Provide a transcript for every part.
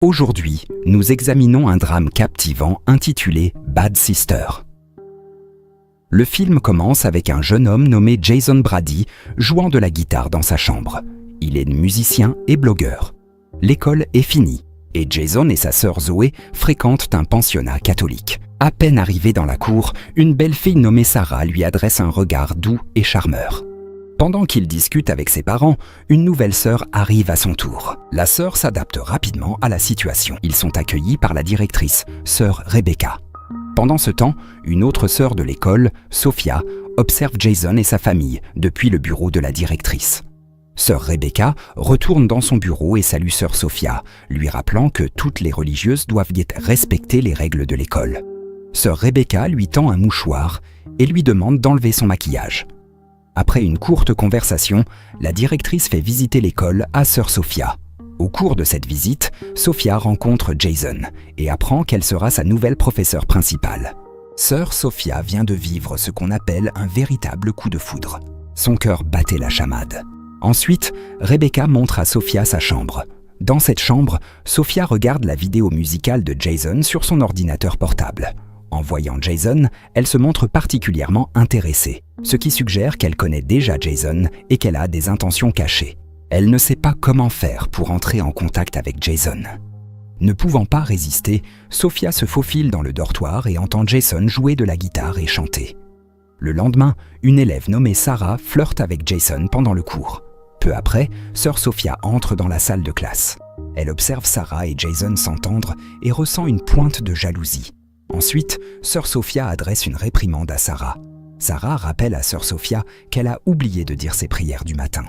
Aujourd'hui, nous examinons un drame captivant intitulé Bad Sister. Le film commence avec un jeune homme nommé Jason Brady jouant de la guitare dans sa chambre. Il est musicien et blogueur. L'école est finie et Jason et sa sœur Zoé fréquentent un pensionnat catholique. À peine arrivé dans la cour, une belle fille nommée Sarah lui adresse un regard doux et charmeur. Pendant qu'il discute avec ses parents, une nouvelle sœur arrive à son tour. La sœur s'adapte rapidement à la situation. Ils sont accueillis par la directrice, sœur Rebecca. Pendant ce temps, une autre sœur de l'école, Sophia, observe Jason et sa famille depuis le bureau de la directrice. Sœur Rebecca retourne dans son bureau et salue sœur Sophia, lui rappelant que toutes les religieuses doivent respecter les règles de l'école. Sœur Rebecca lui tend un mouchoir et lui demande d'enlever son maquillage. Après une courte conversation, la directrice fait visiter l'école à sœur Sophia. Au cours de cette visite, Sophia rencontre Jason et apprend qu'elle sera sa nouvelle professeure principale. Sœur Sophia vient de vivre ce qu'on appelle un véritable coup de foudre. Son cœur battait la chamade. Ensuite, Rebecca montre à Sophia sa chambre. Dans cette chambre, Sophia regarde la vidéo musicale de Jason sur son ordinateur portable. En voyant Jason, elle se montre particulièrement intéressée, ce qui suggère qu'elle connaît déjà Jason et qu'elle a des intentions cachées. Elle ne sait pas comment faire pour entrer en contact avec Jason. Ne pouvant pas résister, Sophia se faufile dans le dortoir et entend Jason jouer de la guitare et chanter. Le lendemain, une élève nommée Sarah flirte avec Jason pendant le cours. Peu après, sœur Sophia entre dans la salle de classe. Elle observe Sarah et Jason s'entendre et ressent une pointe de jalousie. Ensuite, sœur Sophia adresse une réprimande à Sarah. Sarah rappelle à sœur Sophia qu'elle a oublié de dire ses prières du matin.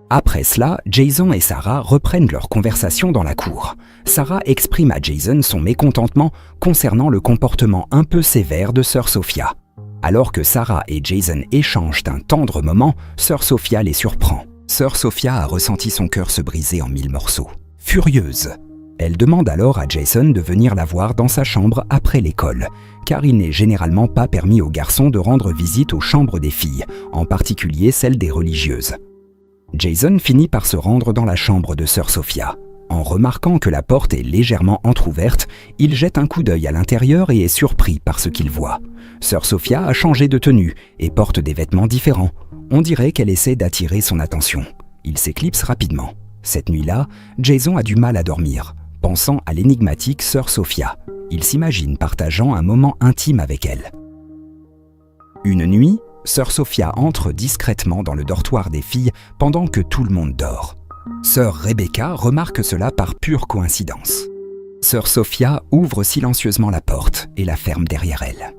Après cela, Jason et Sarah reprennent leur conversation dans la cour. Sarah exprime à Jason son mécontentement concernant le comportement un peu sévère de sœur Sophia. Alors que Sarah et Jason échangent un tendre moment, sœur Sophia les surprend. Sœur Sophia a ressenti son cœur se briser en 1000 morceaux. Furieuse, elle demande alors à Jason de venir la voir dans sa chambre après l'école, car il n'est généralement pas permis aux garçons de rendre visite aux chambres des filles, en particulier celles des religieuses. Jason finit par se rendre dans la chambre de sœur Sophia. En remarquant que la porte est légèrement entr'ouverte, il jette un coup d'œil à l'intérieur et est surpris par ce qu'il voit. Sœur Sophia a changé de tenue et porte des vêtements différents. On dirait qu'elle essaie d'attirer son attention. Il s'éclipse rapidement. Cette nuit-là, Jason a du mal à dormir, pensant à l'énigmatique sœur Sophia. Il s'imagine partageant un moment intime avec elle. Une nuit, sœur Sophia entre discrètement dans le dortoir des filles pendant que tout le monde dort. Sœur Rebecca remarque cela par pure coïncidence. Sœur Sophia ouvre silencieusement la porte et la ferme derrière elle.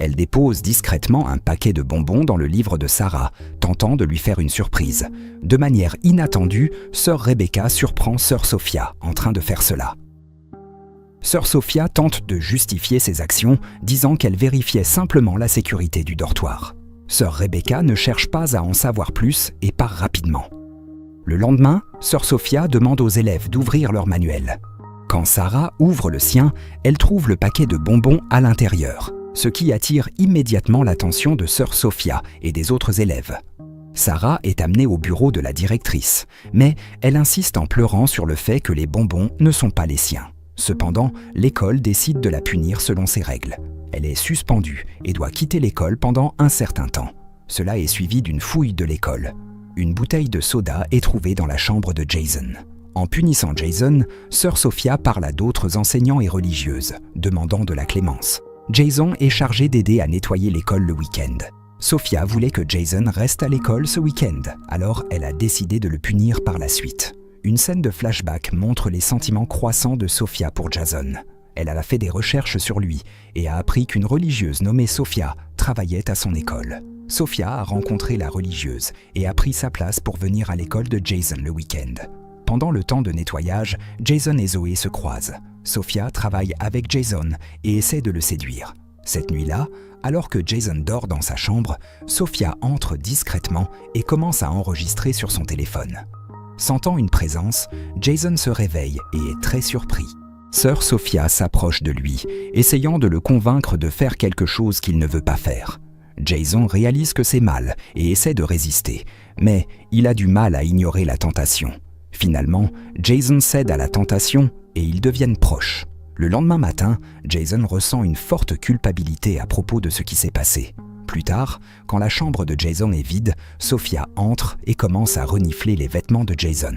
Elle dépose discrètement un paquet de bonbons dans le livre de Sarah, tentant de lui faire une surprise. De manière inattendue, sœur Rebecca surprend sœur Sophia en train de faire cela. Sœur Sophia tente de justifier ses actions, disant qu'elle vérifiait simplement la sécurité du dortoir. Sœur Rebecca ne cherche pas à en savoir plus et part rapidement. Le lendemain, sœur Sophia demande aux élèves d'ouvrir leur manuel. Quand Sarah ouvre le sien, elle trouve le paquet de bonbons à l'intérieur, ce qui attire immédiatement l'attention de sœur Sophia et des autres élèves. Sarah est amenée au bureau de la directrice, mais elle insiste en pleurant sur le fait que les bonbons ne sont pas les siens. Cependant, l'école décide de la punir selon ses règles. Elle est suspendue et doit quitter l'école pendant un certain temps. Cela est suivi d'une fouille de l'école. Une bouteille de soda est trouvée dans la chambre de Jason. En punissant Jason, sœur Sophia parle à d'autres enseignants et religieuses, demandant de la clémence. Jason est chargé d'aider à nettoyer l'école le week-end. Sophia voulait que Jason reste à l'école ce week-end, alors elle a décidé de le punir par la suite. Une scène de flashback montre les sentiments croissants de Sophia pour Jason. Elle a fait des recherches sur lui et a appris qu'une religieuse nommée Sophia travaillait à son école. Sophia a rencontré la religieuse et a pris sa place pour venir à l'école de Jason le week-end. Pendant le temps de nettoyage, Jason et Zoé se croisent. Sophia travaille avec Jason et essaie de le séduire. Cette nuit-là, alors que Jason dort dans sa chambre, Sophia entre discrètement et commence à enregistrer sur son téléphone. Sentant une présence, Jason se réveille et est très surpris. Sœur Sophia s'approche de lui, essayant de le convaincre de faire quelque chose qu'il ne veut pas faire. Jason réalise que c'est mal et essaie de résister, mais il a du mal à ignorer la tentation. Finalement, Jason cède à la tentation et ils deviennent proches. Le lendemain matin, Jason ressent une forte culpabilité à propos de ce qui s'est passé. Plus tard, quand la chambre de Jason est vide, Sophia entre et commence à renifler les vêtements de Jason.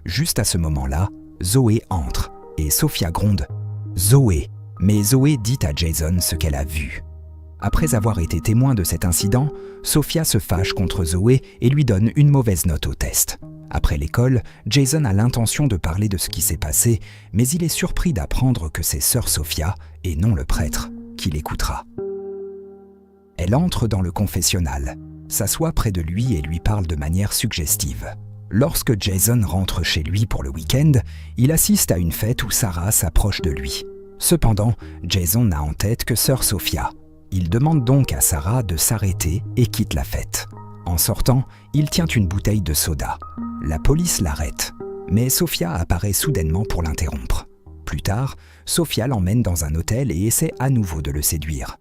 Juste à ce moment-là, Zoé entre et Sophia gronde « Zoé !» Mais Zoé dit à Jason ce qu'elle a vu. Après avoir été témoin de cet incident, Sophia se fâche contre Zoé et lui donne une mauvaise note au test. Après l'école, Jason a l'intention de parler de ce qui s'est passé, mais il est surpris d'apprendre que c'est sœur Sophia, et non le prêtre, qui l'écoutera. Elle entre dans le confessionnal, s'assoit près de lui et lui parle de manière suggestive. Lorsque Jason rentre chez lui pour le week-end, il assiste à une fête où Sarah s'approche de lui. Cependant, Jason n'a en tête que sœur Sophia. Il demande donc à Sarah de s'arrêter et quitte la fête. En sortant, il tient une bouteille de soda. La police l'arrête, mais Sophia apparaît soudainement pour l'interrompre. Plus tard, Sophia l'emmène dans un hôtel et essaie à nouveau de le séduire.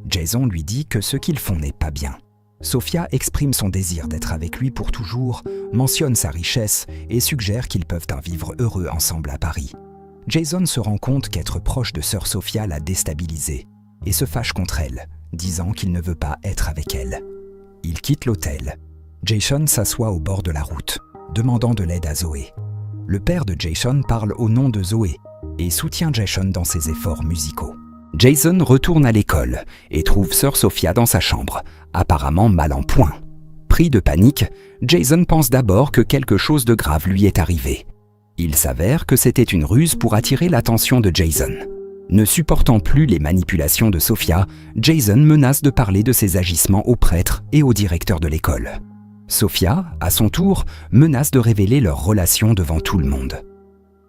Jason lui dit que ce qu'ils font n'est pas bien. Sophia exprime son désir d'être avec lui pour toujours, mentionne sa richesse et suggère qu'ils peuvent un vivre heureux ensemble à Paris. Jason se rend compte qu'être proche de sœur Sophia l'a déstabilisé et se fâche contre elle, disant qu'il ne veut pas être avec elle. Il quitte l'hôtel. Jason s'assoit au bord de la route, demandant de l'aide à Zoé. Le père de Jason parle au nom de Zoé et soutient Jason dans ses efforts musicaux. Jason retourne à l'école et trouve sœur Sophia dans sa chambre, apparemment mal en point. Pris de panique, Jason pense d'abord que quelque chose de grave lui est arrivé. Il s'avère que c'était une ruse pour attirer l'attention de Jason. Ne supportant plus les manipulations de Sophia, Jason menace de parler de ses agissements au prêtre et au directeur de l'école. Sophia, à son tour, menace de révéler leur relation devant tout le monde.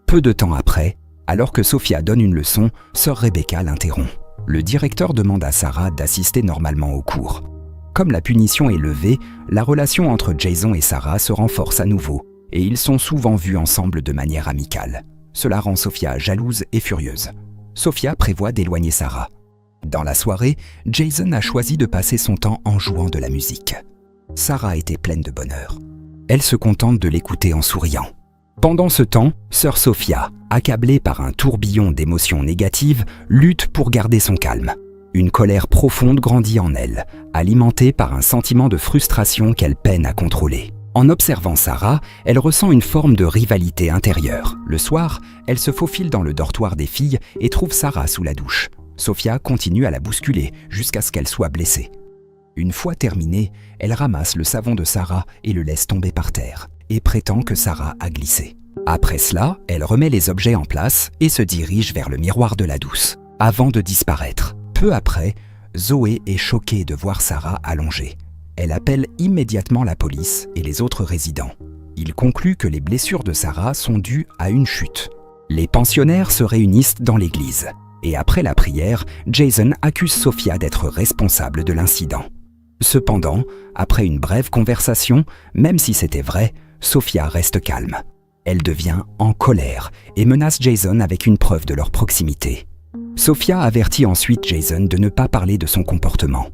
Peu de temps après, alors que Sophia donne une leçon, sœur Rebecca l'interrompt. Le directeur demande à Sarah d'assister normalement au cours. Comme la punition est levée, la relation entre Jason et Sarah se renforce à nouveau, et ils sont souvent vus ensemble de manière amicale. Cela rend Sophia jalouse et furieuse. Sophia prévoit d'éloigner Sarah. Dans la soirée, Jason a choisi de passer son temps en jouant de la musique. Sarah était pleine de bonheur. Elle se contente de l'écouter en souriant. Pendant ce temps, sœur Sophia, accablée par un tourbillon d'émotions négatives, lutte pour garder son calme. Une colère profonde grandit en elle, alimentée par un sentiment de frustration qu'elle peine à contrôler. En observant Sarah, elle ressent une forme de rivalité intérieure. Le soir, elle se faufile dans le dortoir des filles et trouve Sarah sous la douche. Sophia continue à la bousculer jusqu'à ce qu'elle soit blessée. Une fois terminée, elle ramasse le savon de Sarah et le laisse tomber par terre, et prétend que Sarah a glissé. Après cela, elle remet les objets en place et se dirige vers le miroir de la douce, avant de disparaître. Peu après, Zoé est choquée de voir Sarah allongée. Elle appelle immédiatement la police et les autres résidents. Il conclut que les blessures de Sarah sont dues à une chute. Les pensionnaires se réunissent dans l'église. Et après la prière, Jason accuse Sophia d'être responsable de l'incident. Cependant, après une brève conversation, même si c'était vrai, Sophia reste calme. Elle devient en colère et menace Jason avec une preuve de leur proximité. Sophia avertit ensuite Jason de ne pas parler de son comportement.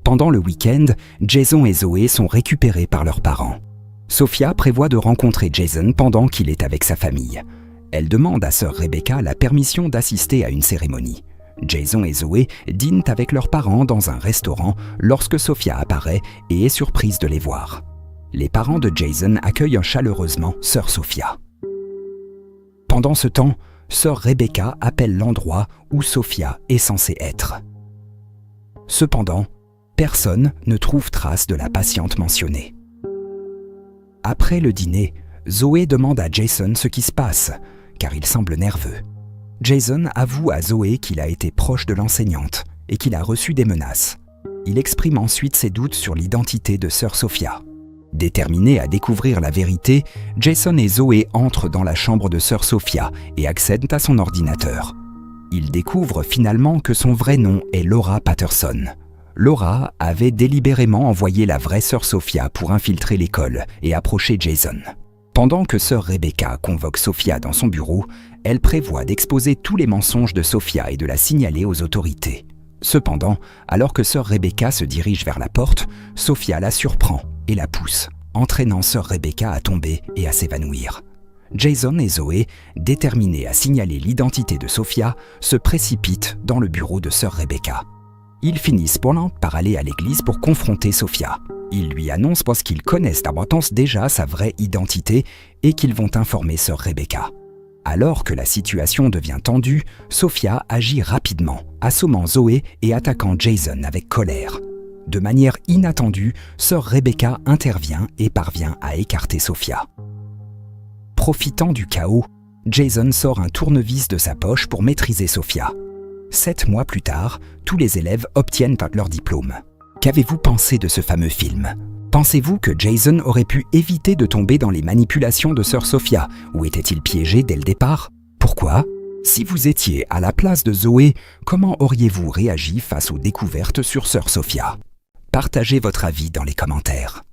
Pendant le week-end, Jason et Zoé sont récupérés par leurs parents. Sophia prévoit de rencontrer Jason pendant qu'il est avec sa famille. Elle demande à sœur Rebecca la permission d'assister à une cérémonie. Jason et Zoé dînent avec leurs parents dans un restaurant lorsque Sophia apparaît et est surprise de les voir. Les parents de Jason accueillent chaleureusement sœur Sophia. Pendant ce temps, sœur Rebecca appelle l'endroit où Sophia est censée être. Cependant, personne ne trouve trace de la patiente mentionnée. Après le dîner, Zoé demande à Jason ce qui se passe, car il semble nerveux. Jason avoue à Zoé qu'il a été proche de l'enseignante et qu'il a reçu des menaces. Il exprime ensuite ses doutes sur l'identité de sœur Sophia. Déterminés à découvrir la vérité, Jason et Zoé entrent dans la chambre de sœur Sophia et accèdent à son ordinateur. Ils découvrent finalement que son vrai nom est Laura Patterson. Laura avait délibérément envoyé la vraie sœur Sophia pour infiltrer l'école et approcher Jason. Pendant que sœur Rebecca convoque Sophia dans son bureau, elle prévoit d'exposer tous les mensonges de Sophia et de la signaler aux autorités. Cependant, alors que sœur Rebecca se dirige vers la porte, Sophia la surprend et la pousse, entraînant sœur Rebecca à tomber et à s'évanouir. Jason et Zoé, déterminés à signaler l'identité de Sophia, se précipitent dans le bureau de sœur Rebecca. Ils finissent par aller à l'église pour confronter Sophia. Ils lui annoncent qu'ils connaissent d'abondance déjà sa vraie identité et qu'ils vont informer sœur Rebecca. Alors que la situation devient tendue, Sophia agit rapidement, assommant Zoé et attaquant Jason avec colère. De manière inattendue, sœur Rebecca intervient et parvient à écarter Sophia. Profitant du chaos, Jason sort un tournevis de sa poche pour maîtriser Sophia. 7 mois plus tard, tous les élèves obtiennent leur diplôme. Qu'avez-vous pensé de ce fameux film ? Pensez-vous que Jason aurait pu éviter de tomber dans les manipulations de sœur Sophia, ou était-il piégé dès le départ ? Pourquoi ? Si vous étiez à la place de Zoé, comment auriez-vous réagi face aux découvertes sur sœur Sophia ? Partagez votre avis dans les commentaires.